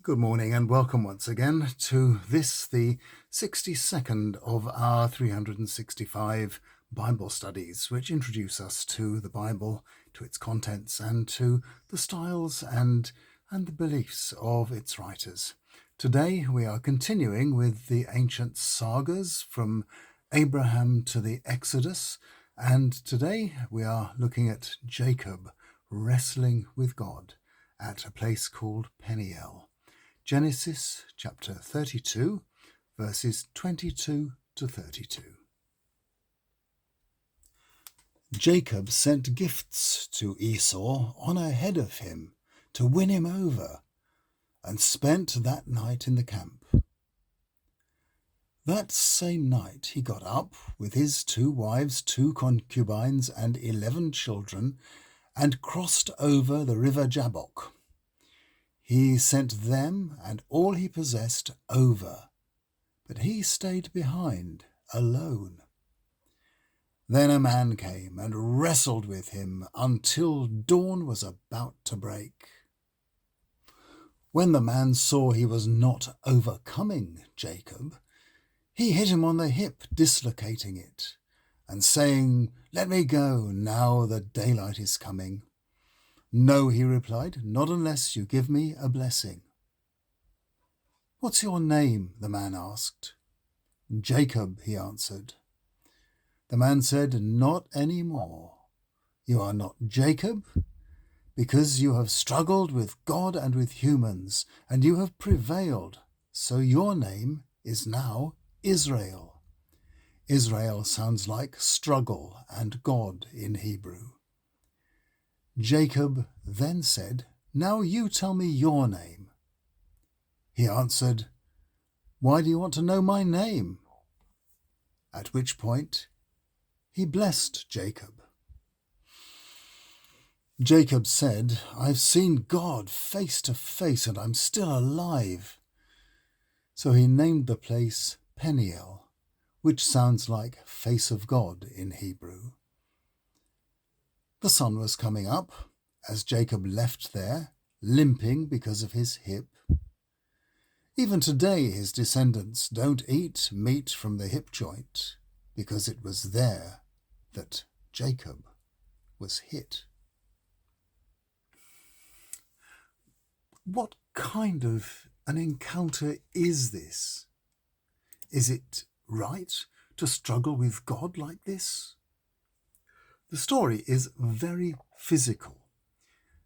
Good morning and welcome once again to this, the 62nd of our 365 Bible studies, which introduce us to the Bible, to its contents, and to the styles and the beliefs of its writers. Today we are continuing with the ancient sagas from Abraham to the Exodus, and today we are looking at Jacob wrestling with God at a place called Peniel. Genesis chapter 32, verses 22 to 32. Jacob sent gifts to Esau on ahead of him to win him over, and spent that night in the camp. That same night he got up with his 2 wives, 2 concubines, and 11 children, and crossed over the river Jabbok. He sent them and all he possessed over, but he stayed behind, alone. Then a man came and wrestled with him until dawn was about to break. When the man saw he was not overcoming Jacob, he hit him on the hip, dislocating it, and saying, "Let me go, now the daylight is coming." "No," he replied, "not unless you give me a blessing." "What's your name?" the man asked. "Jacob," he answered. The man said, "Not any more. You are not Jacob, because you have struggled with God and with humans, and you have prevailed. So your name is now Israel." Israel sounds like struggle and God in Hebrew. Jacob then said, "Now you tell me your name." He answered, "Why do you want to know my name?" At which point he blessed Jacob. Jacob said, "I've seen God face to face and I'm still alive." So he named the place Peniel, which sounds like face of God in Hebrew. The sun was coming up as Jacob left there, limping because of his hip. Even today his descendants don't eat meat from the hip joint, because it was there that Jacob was hit. What kind of an encounter is this? Is it right to struggle with God like this? The story is very physical,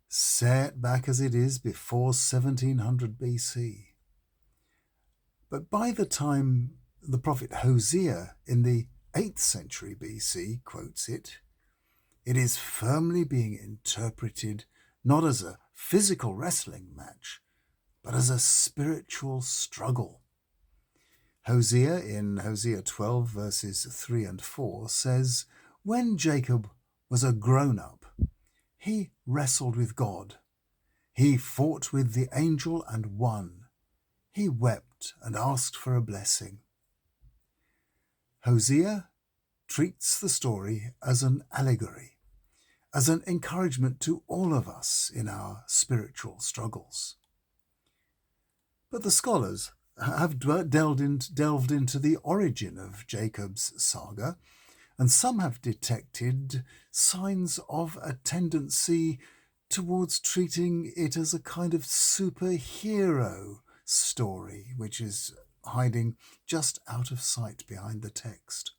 set back as it is before 1700 BC. But by the time the prophet Hosea in the 8th century BC quotes it, it is firmly being interpreted not as a physical wrestling match, but as a spiritual struggle. Hosea in Hosea 12 verses 3 and 4 says, "When Jacob was a grown-up, he wrestled with God. He fought with the angel and won. He wept and asked for a blessing." Hosea treats the story as an allegory, as an encouragement to all of us in our spiritual struggles. But the scholars have delved into the origin of Jacob's saga, and some have detected signs of a tendency towards treating it as a kind of superhero story, which is hiding just out of sight behind the text.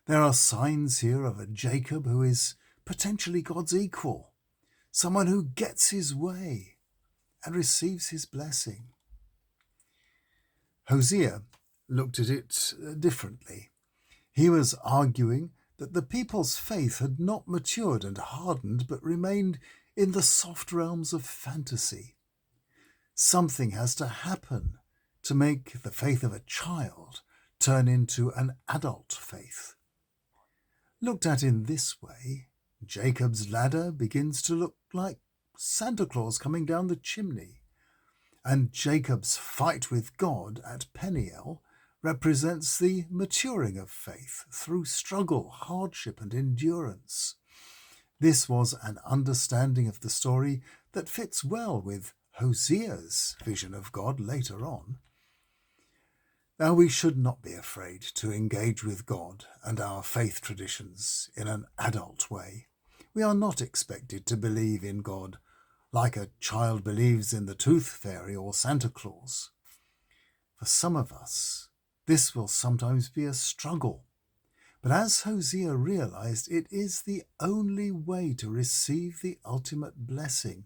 There are signs here of a Jacob who is potentially God's equal, someone who gets his way and receives his blessing. Hosea looked at it differently. He was arguing that the people's faith had not matured and hardened, but remained in the soft realms of fantasy. Something has to happen to make the faith of a child turn into an adult faith. Looked at in this way, Jacob's ladder begins to look like Santa Claus coming down the chimney, and Jacob's fight with God at Peniel represents the maturing of faith through struggle, hardship, and endurance. This was an understanding of the story that fits well with Hosea's vision of God later on. Now, we should not be afraid to engage with God and our faith traditions in an adult way. We are not expected to believe in God like a child believes in the Tooth Fairy or Santa Claus. For some of us, this will sometimes be a struggle. But as Hosea realized, it is the only way to receive the ultimate blessing.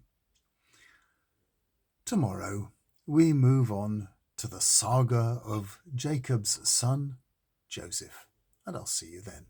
Tomorrow, we move on to the saga of Jacob's son, Joseph, and I'll see you then.